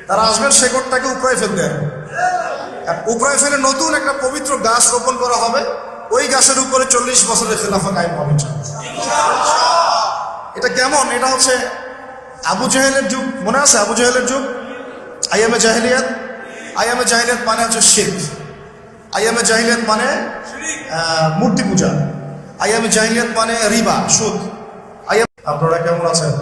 তারা আসবেন শেকড়টাকে উপড়ায় ফেলতে, উপড়ায় ফেলে নতুন একটা পবিত্র গাছ রোপণ করা হবে, ওই গাছের উপরে 40 বছরের খেলাফা কায়েম হবে। এটা কেমন? এটা হচ্ছে আবু জাহেলের যুগ, মনে আছে আবু জাহেলের যুগ? আইয়ামে জাহেলিয়াত। আইয়ামে জাহেলিয়াত মানে হচ্ছে শিরক। আইয়ামে জাহেলিয়াত মানে মূর্তি পূজা। আইয়ামে জাহেলিয়াত মানে রিবা, সুদ। আপনারা কেমন আছেন?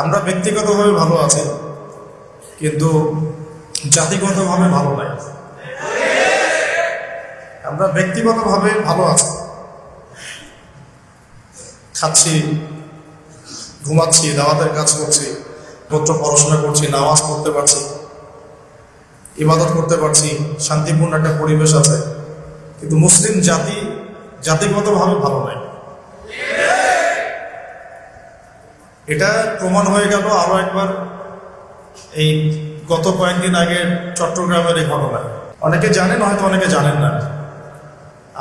আমরা ব্যক্তিগতভাবে ভালো আছি, কিন্তু জাতিগতভাবে ভালো নাই। আমরা ব্যক্তিগতভাবে ভালো আছি, খাচ্ছি, ঘুমাচ্ছি, দাওয়াতের কাজ করছি, পত্র পড়াশোনা করছি, নামাজ পড়তে পারছি, ইবাদত করতে পারছি, শান্তিপূর্ণ একটা পরিবেশ আছে, কিন্তু মুসলিম জাতিগতভাবে ভালো নাই। এটা প্রমাণ হয়ে গেল আরো একবার এই গত কয়েকদিন আগের চট্টগ্রামের এই ঘটনা। অনেকে জানেন, হয়তো অনেকে জানেন না।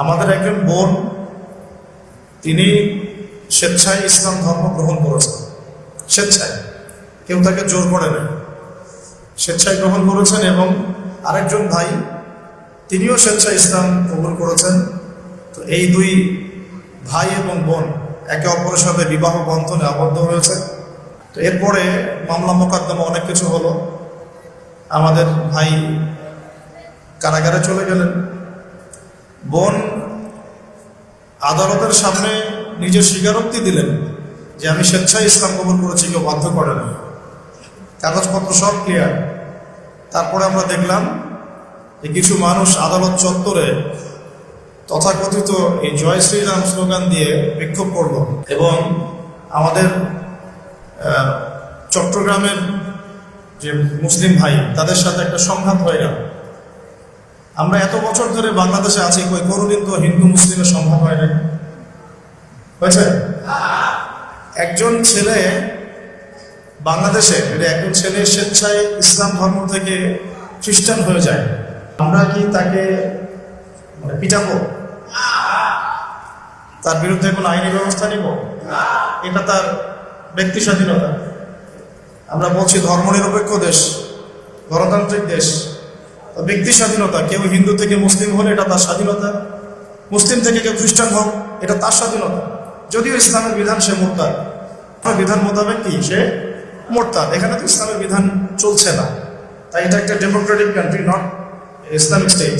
আমাদের একজন বোন, তিনি স্বেচ্ছায় ইসলাম ধর্ম গ্রহণ করেছেন। স্বেচ্ছায়, কেউ তাকে জোর করে নেয়, স্বেচ্ছায় গ্রহণ করেছেন। এবং আরেকজন ভাই, তিনিও স্বেচ্ছায় ইসলাম কবুল করেছেন। তো এই দুই ভাই এবং বোন একে অপরের সাথে বিবাহ বন্ধনে আবদ্ধ হয়েছে। তো এরপরে মামলা মোকদ্দমা অনেক কিছু হলো। আমাদের ভাই কারাগারে চলে গেলেন। বোন আদালতের সামনে নিজের স্বীকারোক্তি দিলেন যে আমি স্বেচ্ছায় ইসলাম কবুল করেছি, কেউ বাধ্য করে না, কাগজপত্র সব ক্লিয়ার। তারপরে আমরা দেখলাম যে কিছু মানুষ আদালত চত্বরে তথাকথিত এই জয় শ্রীরাম স্লোগান দিয়ে বিক্ষোভ করল, এবং আমাদের চট্টগ্রামের যে মুসলিম ভাই, তাদের সাথে একটা সংঘাত হয়ে গেল। আমরা এত বছর ধরে বাংলাদেশে আছি, কোনোদিন তো হিন্দু মুসলিমের সংঘাত হয় না, হয়েছে? একজন ছেলে বাংলাদেশে, একজন ছেলে স্বেচ্ছায় ইসলাম ধর্ম থেকে খ্রিস্টান হয়ে যায়, আমরা কি তাকে পিটাবো? তার বিরুদ্ধে কোনো আইনি ব্যবস্থা নিব? এটা তার ব্যক্তি স্বাধীনতা। আমরা বলছি ধর্মনিরপেক্ষ দেশ, গণতান্ত্রিক দেশ, ব্যক্তি স্বাধীনতা। কেউ হিন্দু থেকে মুসলিম হলে এটা তার স্বাধীনতা, মুসলিম থেকে কেউ খ্রিস্টান হোক এটা তার স্বাধীনতা। যদিও ইসলামের বিধান সে মোরতাদ, বিধান মোতাবেক কি সে মোরতাদ। এখানে তো ইসলামের বিধান চলছে না, তাই এটা একটা Democratic country, not Islamic state.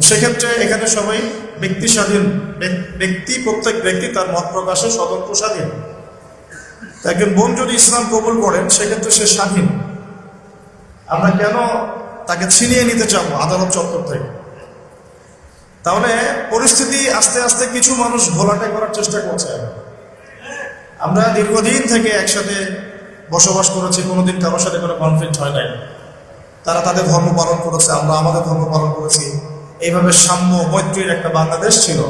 সেক্ষেত্রে এখানে সবাই ব্যক্তি স্বাধীন, প্রত্যেক ব্যক্তি তার মত প্রকাশে স্বতন্ত্র স্বাধীন। একজন বোন যদি ইসলাম কবুল করেন, সেক্ষেত্রে সে স্বাধীন। আমরা কেন তাকে ছিনিয়ে নিতে চাবো আদালত চত্বর থেকে? তাহলে পরিস্থিতি আস্তে আস্তে কিছু মানুষ ঘোলাটে করার চেষ্টা করছে। আমরা দীর্ঘদিন থেকে একসাথে বসবাস করেছি, কোনোদিন কারোর সাথে কোনো কনফ্লিক্ট হয় নাই। তারা তাদের ধর্ম পালন করেছে, আমরা আমাদের ধর্ম পালন করেছি। এইভাবে সাম্য মৈত্রীর একটা বাংলাদেশ ছিল।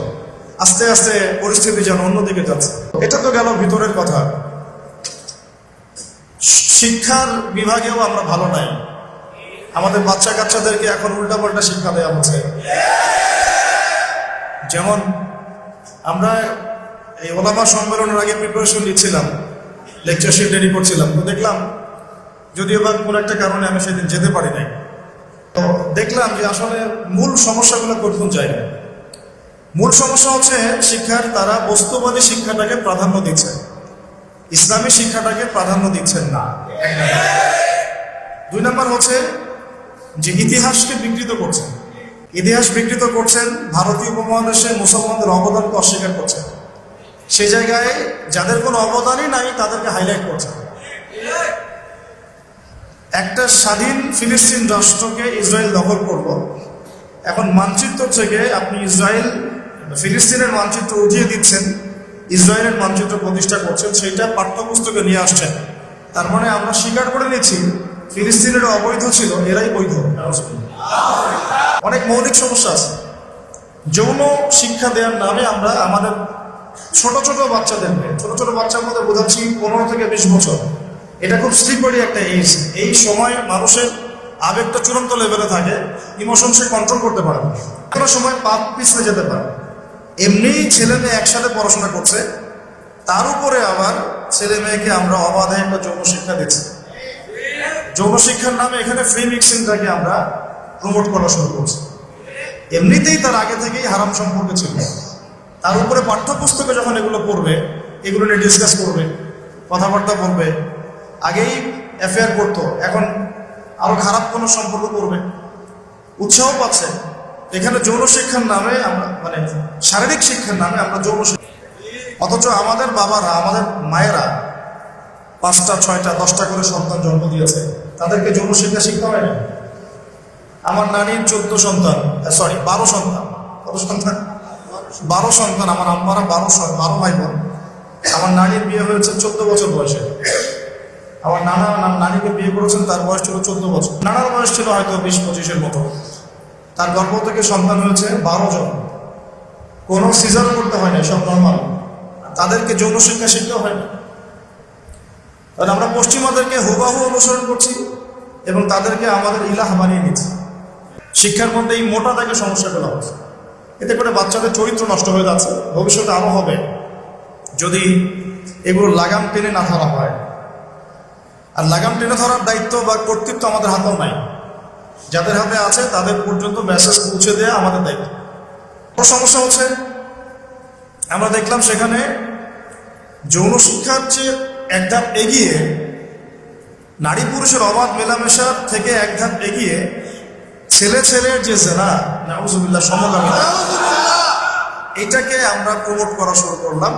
আস্তে আস্তে পরিস্থিতি যেন অন্যদিকে যাচ্ছে। এটা তো গেল ভিতরের কথা। শিক্ষার বিভাগেও আমরা ভালো নাই। আমাদের বাচ্চা কাচ্চাদেরকে এখন উল্টাপাল্টা শিক্ষা দেওয়া হচ্ছে। যেমন আমরা এই ওলামা সম্মেলনের আগে প্রিপারেশন নিচ্ছিলাম, লেকচারশিপ রেডি করছিলাম। তো দেখলাম, যদিও বা কোনো একটা কারণে আমি সেদিন যেতে পারি নাই, তো দেখলাম যে আসলে মূল সমস্যাগুলো কোন জায়গায়। মূল সমস্যা হচ্ছে শিক্ষার, তারা বস্তুবাদী শিক্ষাটাকে প্রাধান্য দিচ্ছে, ইসলামী শিক্ষাটাকে প্রাধান্য দিচ্ছেন না। 2 নম্বর হচ্ছে যে ইতিহাসকে বিকৃত করছেন। ইতিহাস বিকৃত করছেন, ভারতীয় উপমহাদেশে মুসলমানদের অবদানকে অস্বীকার করছেন। সেই জায়গায় যাদের কোনো অবদানই নাই তাদেরকে হাইলাইট করছেন। একটা স্বাধীন ফিলিস্তিন রাষ্ট্রকে ইসরায়েল দখল করব, এখন মানচিত্র থেকে আপনি ফিলিস্তিনের মানচিত্র উঠিয়ে দিচ্ছেন, ইসরায়েলের মানচিত্র প্রতিষ্ঠা করছেন, সেইটা পাঠ্যপুস্তকে নিয়ে আসছেন। তার মানে আমরা স্বীকার করে নিচ্ছি ফিলিস্তিনের অবৈধ ছিল, এরাই বৈধ। অনেক মৌলিক সমস্যা আছে। যৌন শিক্ষা দেওয়ার নামে আমরা আমাদের ছোট ছোট বাচ্চার মধ্যে বোঝাচ্ছি 15 থেকে 20 বছর। এটা খুব স্লিপারি একটা এজ। এই সময় মানুষের আবেগটা চূড়ান্ত লেভেলে থাকে, ইমোশন সে কন্ট্রোল করতে পারে না, কোনো সময় পাপ পিছলে যেতে পারে। এমনি ছেলে মেয়ে একসাথে পড়াশোনা করছে, তার উপরে আবার ছেলে মেয়েকে আমরা অবাধে একটা যৌন শিক্ষা দিচ্ছি। যৌন শিক্ষার নামে এখানে ফ্রি মিক্সিংটাকে আমরা প্রমোট করা শুরু করছি। এমনিতেই তার আগে থেকেই হারাম সম্পর্ক ছিল, তার উপরে পাঠ্যপুস্তকে যখন এগুলো পড়বে, এগুলো নিয়ে ডিসকাস করবে, কথাবার্তা বলবে, আগেই অ্যাফেয়ার করতো, এখন আরো খারাপ কোনো সম্পর্ক করবে, উৎসাহ পাচ্ছে। এখানে যৌন শিক্ষার নামে আমরা মানে শারীরিক শিক্ষার নামে আমরা যৌন শিক্ষা, অথচ আমাদের বাবারা, আমাদের মায়েরা 5টা 6টা 10টা করে সন্তান জন্ম দিয়েছে, তাদেরকে যৌন শিক্ষা শিখতে হয় না। আমার নানির 12 সন্তান, 12 সন্তান, কত সন্তান? 12 সন্তান। আমার আম্মারা 12 ভাই বোন। আমার নানির বিয়ে হয়েছে 14 বছর বয়সে। আমার নানিকে বিয়ে করেছেন, তার বয়স ছিল 14 বছর। নানার বয়স ছিল হয়তো 20-25-এর মতো। তার গর্ভ থেকে সন্তান হয়েছে 12 জন। কোনো সিজার করতে হয় না, সব নর্মাল। তাদেরকে যৌন শিক্ষা শিখতে হয় না। কারণ আমরা পশ্চিমাদেরকে হুবাহু অনুসরণ করছি এবং তাদেরকে আমাদের ইলাহ বানিয়ে নিচ্ছি। শিক্ষার মধ্যে এই মোটা দাগে সমস্যা ফেলা হচ্ছে। এতে করে বাচ্চাদের চরিত্র নষ্ট হয়ে যাচ্ছে, ভবিষ্যতে আরো হবে যদি এগুলো লাগাম টেনে না ধরা হয়। আর লাগাম টেনে ধরার দায়িত্ব বা কর্তৃত্ব আমাদের হাতেও নাই। যাদের হাতে আছে তাদের পর্যন্ত মেসেজ পৌঁছে দেওয়া আমাদের দায়িত্ব। সমস্যা হচ্ছে, আমরা দেখলাম সেখানে যৌন শিক্ষার চেয়ে এক ধাপ এগিয়ে, নারী পুরুষের অবাধ মেলামেশার থেকে এক ধাপ এগিয়ে ছেলে ছেলের যে জেনা, নাউজুবিল্লাহ, সমকামিতা, এটাকে আমরা প্রমোট করা শুরু করলাম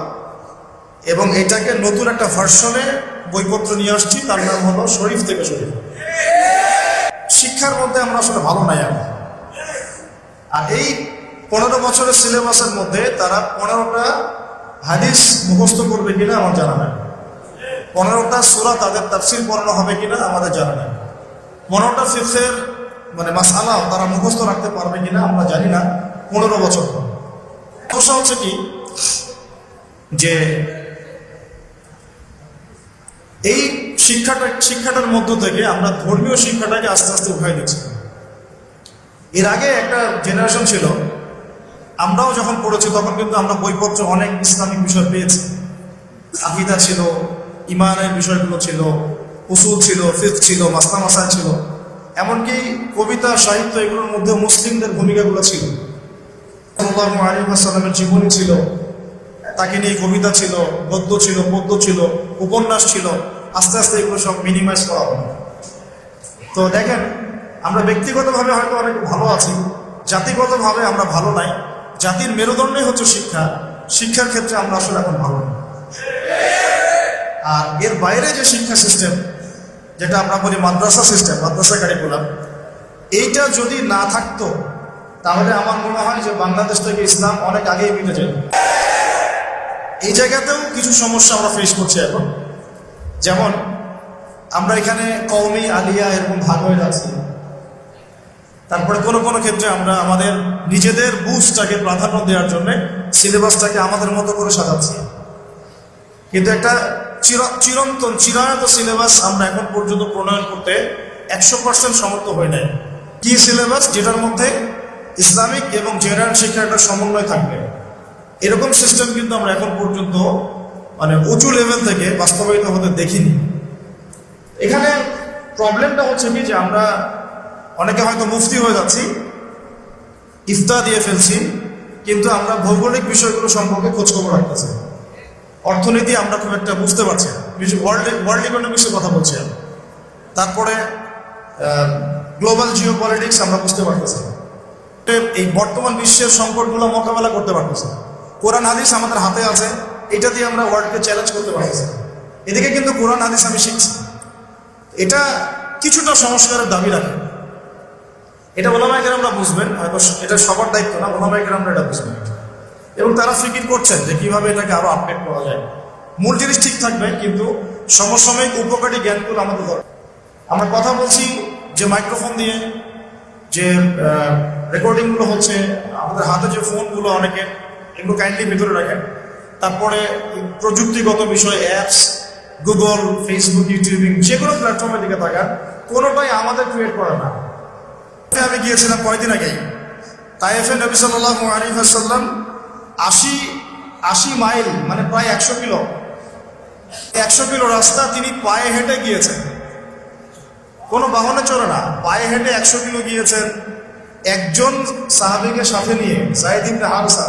এবং এটাকে নতুন একটা ভার্সনে বইপত্র নিয়ে আসছি। তার নাম হলো শরীফ থেকে শরীফ। শিক্ষার মধ্যে আমরা আসলে ভালো নাই এখন। আর এই 15 বছরের সিলেবাসের মধ্যে তারা 15টা হাদিস মুখস্থ করবে কিনা আমার জানা নাই। 15টা সূরা তাদের তাফসীর পড়ানো হবে কিনা আমাদের জানা নাই। 15টা ফিকহের মানে মাসআলাও তারা মুখস্থ রাখতে পারবে কিনা আমরা জানি না। 15 বছর সমস্যা হচ্ছে কি, যে এই শিক্ষাটার মধ্য থেকে আমরা ধর্মীয় শিক্ষাটাকে আস্তে আস্তে উঠাই দিচ্ছি। এর আগে একটা জেনারেশন ছিল, আমরাও যখন পড়েছি তখন কিন্তু আমরা বইপত্র অনেক ইসলামিক বিষয় পেয়েছি। আকীদা ছিল, ইমানের বিষয়গুলো ছিল, উসুল ছিল, ফিকহ ছিল, মাসলা মাসাইল ছিল, এমনকি কবিতা সাহিত্য এগুলোর মধ্যে মুসলিমদের ভূমিকাগুলো ছিল। সাল্লাল্লাহু আলাইহি ওয়াসাল্লামের জীবনী ছিল, তাকে নিয়ে কবিতা ছিল, গদ্য ছিল, পদ্য ছিল, উপন্যাস ছিল। আস্তে আস্তে এগুলো সব মিনিমাইজ করা হবে। তো দেখেন, আমরা ব্যক্তিগতভাবে হয়তো অনেক ভালো আছি, জাতিগতভাবে আমরা ভালো নাই। জাতির মেরুদণ্ডই হচ্ছে শিক্ষা। শিক্ষার ক্ষেত্রে আমরা আসলে এখন ভালো নাই। আর এর বাইরে যে শিক্ষা সিস্টেম, যেটা আমরা বলি মাদ্রাসা সিস্টেম, মাদ্রাসা কারিকুলাম, এইটা যদি না থাকতো তাহলে আমার মনে হয় যে বাংলাদেশ থেকে ইসলাম অনেক আগেই মিটে যায়। এই জায়গাতেও কিছু সমস্যা আমরা ফেস করছি এখন। যেমন আমরা এখানে কওমি, আলিয়া এরকম ভাগ হয়ে যাচ্ছি। তারপরে কোনো কোনো ক্ষেত্রে আমরা আমাদের নিজেদের বুঝটাকে প্রাধান্য দেওয়ার জন্য সিলেবাসটাকে আমাদের মতো করে সাজাচ্ছি। কিন্তু একটা চিরন্তন চিরায়ত সিলেবাস আমরা এখন পর্যন্ত প্রণয়ন করতে 100% সমর্থ হয়ে নাই। কি সিলেবাস? যেটার মধ্যে ইসলামিক এবং জেনারেল শিক্ষার একটা সমন্বয় থাকবে, এরকম সিস্টেম কিন্তু আমরা এখন পর্যন্ত মানে উঁচু লেভেল থেকে বাস্তবায়িত হতে দেখিনি। এখানে প্রবলেমটা হচ্ছে কি, যে আমরা অনেকে হয়তো মুফতি হয়ে যাচ্ছি, ইফতা দিয়ে ফেলছি, কিন্তু আমরা ভৌগোলিক বিষয়গুলো সম্পর্কে খোঁজখবর রাখতেছি। অর্থনীতি আমরা খুব একটা বুঝতে পারছি না, ওয়ার্ল্ড ইকোনমিক্সের কথা বলছি। তারপরে গ্লোবাল জিও পলিটিক্স আমরা বুঝতে পারতেছি। এই বর্তমান বিশ্বের সংকটগুলো মোকাবেলা করতে পারতেছি। কোরআন হাদিস আমাদের হাতে আছে, এটা দিয়ে আমরা ওয়ার্ল্ডকে চ্যালেঞ্জ করতে পারতেছি। এদিকে কিন্তু কোরআন হাদিস আমি শিখছি, এটা কিছুটা সংস্কারের দাবি রাখে। এটা ওলামায়ে কেরামরা বুঝবেন, হয়তো এটা সবার দায়িত্ব না, ওলামায়ে কেরামরা এটা বুঝবেন এবং তারা ফিকির করছেন যে কিভাবে এটাকে আরো আপডেট করা যায়। মূল জিনিস ঠিক থাকবে, কিন্তু সমসাময়িক উপকারী জ্ঞানগুলো আমাদের দরকার। আমরা কথা বলছি যে মাইক্রোফোন দিয়ে, যে রেকর্ডিংগুলো হচ্ছে, আমাদের হাতে যে ফোনগুলো অনেকে, এগুলো কাইন্ডলি ভিতরে রাখেন। তারপরে প্রযুক্তিগত বিষয়, অ্যাপস, গুগল, ফেসবুক, ইউটিউবিং, যে কোনো প্ল্যাটফর্মের দিকে তাকান, কোনোটাই আমাদের ক্রিয়েট করে না। আমি গিয়েছিলাম কয়েকদিন আগেই তায়েফে। নবী সাল্লাল্লাহু আলাইহি ওয়াসাল্লাম 80 মাইল মানে প্রায় 100 কিলো 100 কিলো রাস্তা তিনি পায়ে হেঁটে গিয়েছেন, কোনো বাহনে চড়ে না, পায়ে হেঁটে 100 কিলো গিয়েছেন। একজন সাহাবীকে সাথে নিয়ে, যায়েদ ইবনে হারসা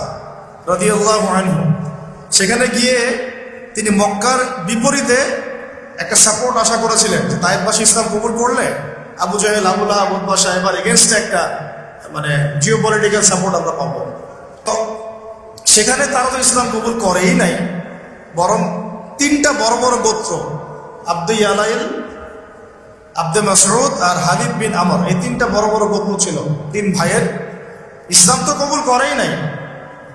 রাদিয়াল্লাহু আনহু, সেখানে গিয়ে তিনি মক্কার বিপরীতে একটা সাপোর্ট আশা করেছিলেন যে তায়েফবাসী ইসলাম কবুল করলে আবু জাহেল, আবু লাহাব, উতবা, সাহেবার এগেনস্টে একটা জিওপলিটিক্যাল সাপোর্ট আমরা পাবো। তো সেখানে তারা তো ইসলাম কবুল করেই নাই, বরং 3টা বড় বড় গোত্র, আব্দে ইয়ালাইল, আব্দে মাসউদ আর হাবিব বিন আমর, এই 3টা বড় বড় গোত্র ছিল। 3 ভাইয়ের ইসলাম তো কবুল করেই নাই।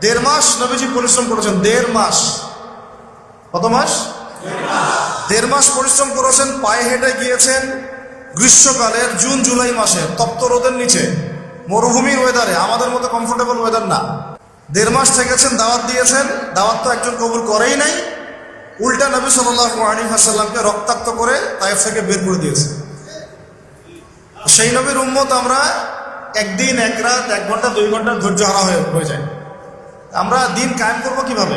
1.5 মাস নবীজি পরিশ্রম করেছেন, 1.5 মাস। কত মাস? 1.5 মাস পরিশ্রম করেছেন, পায়ে হেঁটে গিয়েছেন গ্রীষ্মকালের জুন জুলাই মাসে তপ্ত রোদের নিচে, মরুভূমির ওয়েদারে, আমাদের মতো কমফোর্টেবল ওয়েদার না। 1.5 মাস থেকেছেন, দাওয়াত দিয়েছেন, দাওয়াত তো একজন কবুল করেই নাই, উল্টা নবী সাল্লাল্লাহু আলাইহি ওয়াসাল্লামকে রক্তাক্ত করে তায়েফ থেকে বের করে দিয়েছে। সেই নবীর উম্মত আমরা একদিন, এক রাত, 1 ঘন্টা, 2 ঘন্টার ধৈর্য হারা হয়ে যায়। আমরা দিন কায়েম করবো কিভাবে?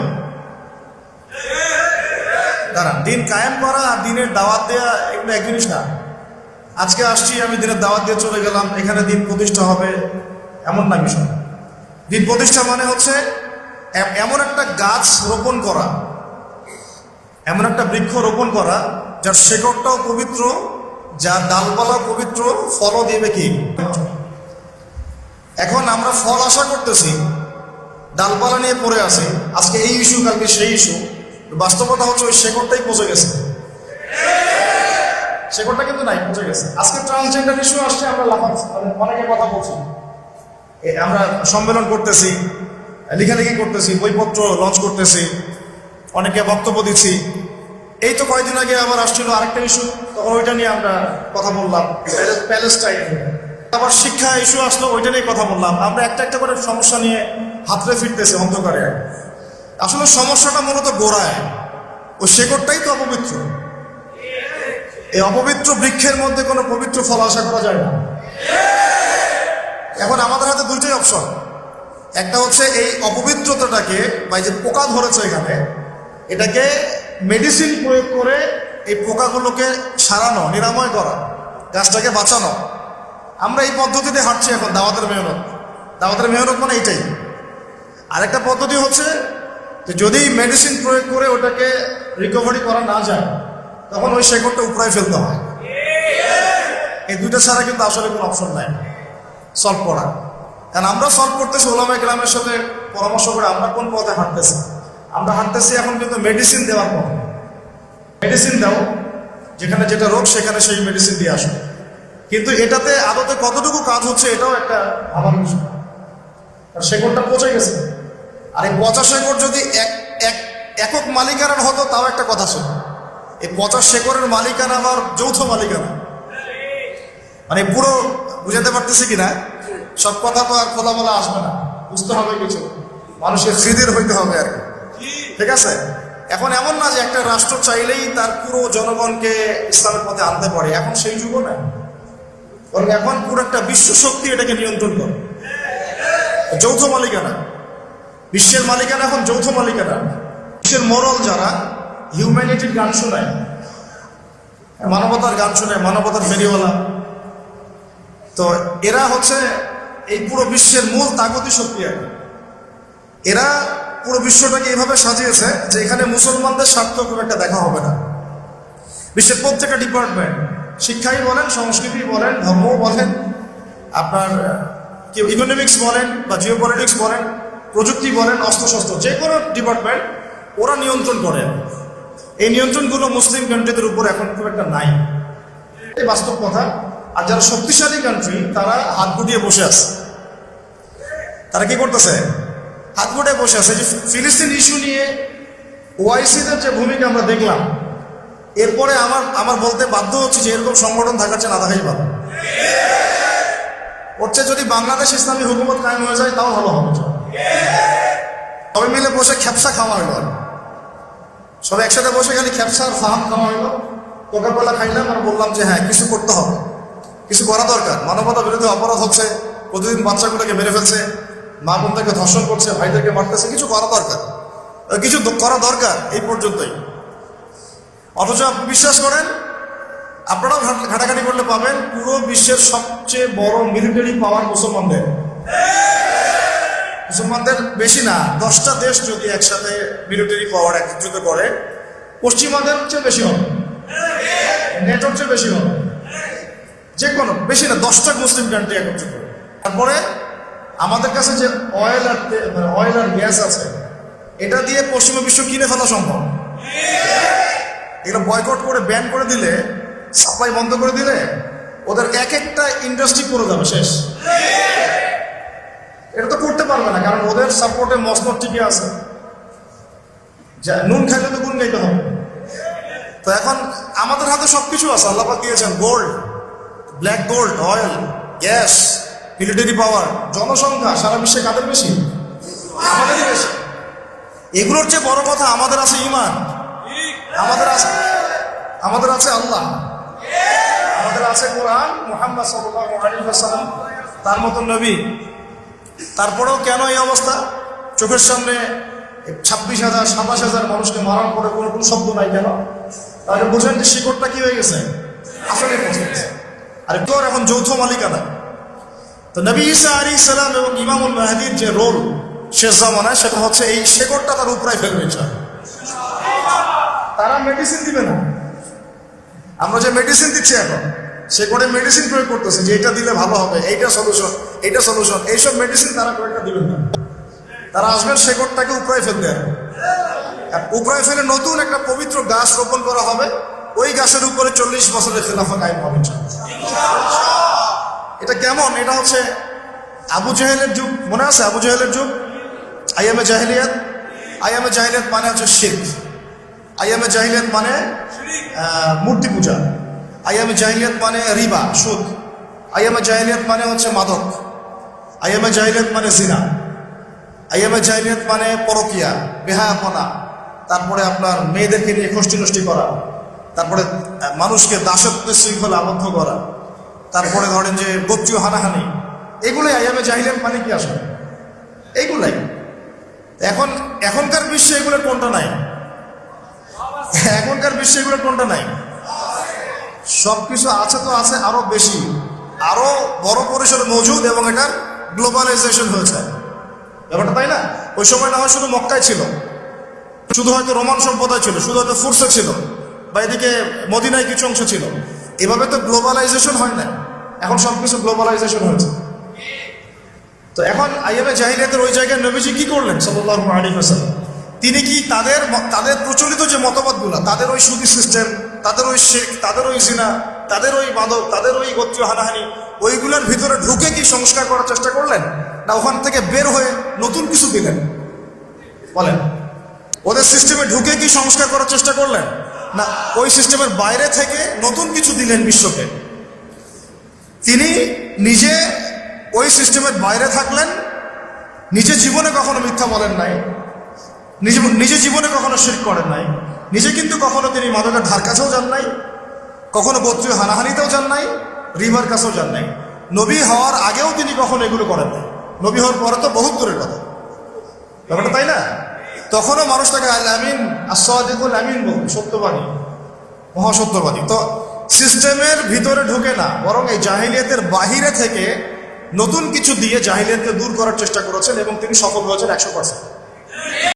দাঁড়ান, দিন কায়েম করা আর দিনের দাওয়াত দেওয়া এগুলো এক জিনিস না। আজকে আসছি, আমি দিনের দাওয়াত দিয়ে চলে গেলাম, এখানে দিন প্রতিষ্ঠা হবে, এমন না বিষয়। দিন প্রতিষ্ঠা মানে হচ্ছে এমন একটা গাছ রোপণ করা, এমন একটা বৃক্ষ রোপণ করা যার শেকড়টাও পবিত্র, যার ডালপালা পবিত্র, ফলও দেবে কি। এখন আমরা ফল আশা করতেছি, ডালপালা নিয়ে পড়ে আছে, আজকে এই ইস্যু, কালকে সেই ইস্যু। বাস্তবতা হচ্ছে ওই শেকড়টাই পচে গেছে, শেকড়টা কিন্তু নাই, পচে গেছে। আজকে ট্রান্সজেন্ডার ইস্যু আসছে, আমরা লাফাচ্ছি, অনেকে কথা বলছি, আমরা সম্মেলন করতেছি, লেখালেখি করতেছি, বইপত্র লঞ্চ করতেছি, অনেকে বক্তব্য দিচ্ছি। এই তো কয়েকদিন আগে আবার আসছিল আরেকটা ইস্যু, তখন ওইটা নিয়ে আমরা কথা বললাম, প্যালেস্টাইন। আবার শিক্ষা ইস্যু আসলো, ওইটা নিয়ে কথা বললাম। আমরা একটা একটা করে সমস্যা নিয়ে হাতড়ে ফিরতেছি অন্ধকারে। আসলে সমস্যাটা মূলত গোড়ায়, ওই শেকড়টাই তো অপবিত্র। এই অপবিত্র বৃক্ষের মধ্যে কোনো পবিত্র ফল আশা করা যায় না। এখন আমাদের হাতে 2টাই অপশন। একটা হচ্ছে এই অপবিত্রতাটাকে, বা যে পোকা ধরেছে এখানে, এটাকে মেডিসিন প্রয়োগ করে এই পোকাগুলোকে সারানো, নিরাময় করা, গাছটাকে বাঁচানো। আমরা এই পদ্ধতিতে হাঁটছি এখন, দাওয়াতের মেহনত। দাওয়াতের মেহনত মানে এইটাই। আরেকটা পদ্ধতি হচ্ছে যে যদি মেডিসিন প্রয়োগ করে ওটাকে রিকভারি করা না যায়, তখন ওই শেকড়টা উপড়ায় ফেলতে হয়। এই 2টা ছাড়া কিন্তু আসলে কোনো অপশন নাই সলভ করা। কারণ আমরা সলভ করতেছি ওলামায়ে কেরামের সাথে পরামর্শ করে, আমরা কোন পথে হাঁটতেছি। আমরা হাঁটতেছি এখন কিন্তু মেডিসিন দেওয়ার পথে। মেডিসিন দাও, যেখানে যেটা রোগ সেখানে সেই মেডিসিন দিয়ে আসো। কিন্তু এটাতে আদতে কতটুকু কাজ হচ্ছে এটাও একটা ভাবার বিষয়। শেকড়টা পচে গেছে। আর এই পচা শেকড় যদি একক মালিকানার হতো তাও একটা কথা ছিল। এই পচা শেকড়ের মালিকানা আবার যৌথ মালিকানা, মানে পুরো বুঝাতে পারতেছি কিনা, সব কথা তো আর খোলা বলা আসবে না, বুঝতে হবে কিছু, মানুষের হৃদয়ের হইতে হবে আর কি। ঠিক আছে? এখন এমন না যে একটা রাষ্ট্র চাইলেই তার পুরো জনগণকে ইসলামের পথে আনতে পারে, এখন সেই যুগ না। বরং এখন পুরো একটা বিশ্ব শক্তি এটাকে নিয়ন্ত্রণ করে, যৌথ মালিকানা। বিশ্বের মালিকানা এখন যৌথ মালিকানা। বিশ্বের মোরাল যারা হিউম্যানিটির গান শোনায়, মানবতার গান শোনায়, মানবতার ফেরিওয়ালা, তো এরা হচ্ছে এই পুরো বিশ্বের মূল তাগতি শক্তি। এরা পুরো বিশ্বটাকে এইভাবে সাজিয়েছে যে এখানে মুসলমানদের স্বার্থ খুব একটা দেখা হবে না। বিশ্বের প্রত্যেকটা ডিপার্টমেন্ট, শিক্ষাই বলেন, সংস্কৃতি বলেন, ধর্ম বলেন, আপনার কেউ ইকোনমিক্স বলেন বা জিওপলিটিক্স বলেন, প্রযুক্তি বলেন, অস্ত্রশস্ত্র, যে কোনো ডিপার্টমেন্ট ওরা নিয়ন্ত্রণ করে। এই নিয়ন্ত্রণগুলো মুসলিম কান্ট্রিদের উপর এখন খুব একটা নাই, এই বাস্তব কথা। আর যারা শক্তিশালী কান্ট্রি তারা হাত গুটিয়ে বসে আছে। তারা কি করতেছে? হাত গুটিয়ে বসে আছে। যে ফিলিস্তিন ইস্যু নিয়ে ওআইসিদের যে ভূমিকা আমরা দেখলাম, এরপরে আমার বলতে বাধ্য হচ্ছে যে এরকম সংগঠন থাকার চেয়ে না থাকাই ভালো। হচ্ছে যদি বাংলাদেশ ইসলামী হুকুমত কায়েম হয়ে যায় তাও ভালো হবে। সবাই মিলে বসে খেপসা খাওয়া হইল, সবাই একসাথে বসে খালি খেপসা আর ফাহাম খাওয়া হইলো, কোকাকোলা খাইলাম আর বললাম যে হ্যাঁ কিছু করতে হবে, কিছু করা দরকার। মানবতা বিরোধী অপরাধ হচ্ছে, প্রতিদিন বাচ্চাগুলোকে মেরে ফেলছে, মা বোনদেরকে ধর্ষণ করছে, ভাইদেরকে মারতেছে, কিছু করা দরকার, কিছু করা দরকার। এই পর্যন্তই। অথচ আপনি বিশ্বাস করেন, আপনারাও ঘাটাঘাটি করলে পাবেন, পুরো বিশ্বের সবচেয়ে বড় মিলিটারি পাওয়ার মুসলমানদের। মুসলমানদের বেশি না, 10টা দেশ যদি একসাথে মিলিটারি পাওয়ার একত্রিত করে, পশ্চিমাদের চেয়ে বেশি হবে, নেটোর চেয়ে বেশি হবে, যে কোনো বেশি না, 10টা মুসলিম কান্ট্রি একত্রিত করে। তারপরে আমাদের কাছে যে অয়েল আর গ্যাস আছে, এটা দিয়ে পশ্চিমা বিশ্ব কিনে ফেলা সম্ভব। এটা বয়কট করে ব্যান করে দিলে, সাপ্লাই বন্ধ করে দিলে, ওদের এক একটা ইন্ডাস্ট্রি করে যাবে, শেষ। এটা তো করতে পারবে না, কারণ ওদের সাপোর্টে মসনদ টিকে আছে। নুন খাইলে তো গুণ গাইতে হবে। তো এখন আমাদের হাতে সবকিছু আছে, আল্লাহ পাক দিয়েছেন, gold, black gold, oil, gas, military পাওয়ার। জনসংখ্যা সারা বিশ্বে কাদের বেশি? আমাদেরই বেশি। এগুলোর চেয়ে বড় কথা, আমাদের আছে ঈমান, আমাদের আছে আল্লাহ, আমাদের আছে কোরআন, মুহাম্মদ সাল্লাল্লাহু আলাইহি ওয়াসাল্লাম তার মতন নবী। তারপরেও কেন এই অবস্থা? চোখের সামনে 26,000 27,000 মানুষকে মারার পরে কোনো শব্দ নাই কেন? তাহলে বোঝেন যে শিকড়টা কি হয়ে গেছে, আসলে পৌঁছে গেছে। আর তোর এখন যৌথ মালিকানা। তো নবী ঈসা আলাইহিস সালাম এবং ইমামুল মাহদীর যে রোল শেষ জামানায়, সেটা হচ্ছে এই শেকড়টা তার উপরায় ফেলবে। তারা মেডিসিন দিবে না। আমরা যে মেডিসিন দিচ্ছি এখন, শেকড়ে মেডিসিন প্রয়োগ করতেছে যে এটা দিলে ভালো হবে, এইটা সলিউশন, এইটা সলিউশন, এইসব মেডিসিন তারা কয়েকটা দিবেন না। তারা আসবেন শেকড়টাকে উপরায় ফেলতে হবে। উপরায় ফেলে নতুন একটা পবিত্র গাছ রোপণ করা হবে, ওই গাছের উপরে 40 বছরের খেলাফা কায়েম হবে। এটা কেমন? এটা হচ্ছে আবু জাহেলের যুগ, মনে আছে আবু জাহেলের যুগ? আইয়ামে জাহিলিয়াত। আইয়ামে জাহিলিয়াত মানে হচ্ছে শিরক। আইয়ামে জাহিলিয়াত মানে মূর্তি পূজা। আইয়ামে জাহিলিয়াত মানে রিবা, সুদ। আইয়ামে জাহিলিয়াত মানে হচ্ছে মাদক। আইয়ামে জাহিলিয়াত মানে জিনা। আইয়ামে জাহিলিয়াত মানে পরকিয়া, বেহায়াপনা। তারপরে আপনার মেয়েদেরকে নিয়ে খষ্টি নষ্টি করা, তারপরে মানুষকে দাসত্বের শৃঙ্খলা আবদ্ধ করা, তারপরে ধরেন যে গোত্রীয় হানাহানি। এগুলোই আইয়ামে জাহিলিয়াত মানে কি আসলে? এইগুলাই। এখনকার বিশ্বে এগুলোর কোনটা নাই? এখনকার বিশ্বে এগুলোর কোনটা নাই? সবকিছু আছে, তো আছে আরো বেশি, আরো বড় পরিসরে মজুদ, এবং এটার গ্লোবালাইজেশন হয়েছে ব্যাপারটা, তাই না? ওই সময় না হয় শুধু মক্কায় ছিল, শুধু হয়তো রোমান সম্প্রদায় ছিল, শুধু হয়তো ফুরসে ছিল, বা এদিকে মদিনায় কিছু অংশ ছিল। এভাবে তো গ্লোবালাইজেশন হয় না, এখন সবকিছু গ্লোবালাইজেশন হয়েছে। তো এখন আইয়ামে জাহিলিয়াতের ওই জায়গায় নবীজি কি করলেন সাল্লাল্লাহু আলাইহি ওয়াসাল্লাম? তিনি কি তাদের প্রচলিত যে মতবাদগুলো, তাদের ওই সুদি সিস্টেম, তাদের ওই শিরক, তাদের ওই জিনা, তাদের ওই মাদক, তাদের ওই গোত্রীয় হানাহানি, ওইগুলোর ভিতরে ঢুকে কি সংস্কার করার চেষ্টা করলেন, না ওখান থেকে বের হয়ে নতুন কিছু দিলেন? বলেন, ওদের সিস্টেমে ঢুকে কি সংস্কার করার চেষ্টা করলেন, না ওই সিস্টেমের বাইরে থেকে নতুন কিছু দিলেন বিশ্বকে? তিনি নিজে ওই সিস্টেমের বাইরে থাকলেন, নিজে জীবনে কখনো মিথ্যা বলেন নাই, নিজে জীবনে কখনো শিরক করেন নাই, নিজে কিন্তু কখনো তিনি মাদকের ধার কাছেও যান নাই, কখনো গোত্রীয় হানাহানিতেও যান নাই, রিভার কাছেও যান নাই। নবী হওয়ার আগেও তিনি কখনো এগুলো করেন নাই। নবী হওয়ার পরে তো বহুত দূরের কথা ব্যাপারটা, তাই না? তখনও মানুষ তাকে আল আমিন, as-সাদিকুল আমিন বলতেন, সত্যবাদী, মহাসত্যবাদী। তো সিস্টেমের ভিতরে ঢুকে না, বরং এই জাহিলিয়াতের বাহিরে থেকে নতুন কিছু দিয়ে জাহিলিয়াতকে দূর করার চেষ্টা করেছেন, এবং তিনি সফল হয়েছেন 100%।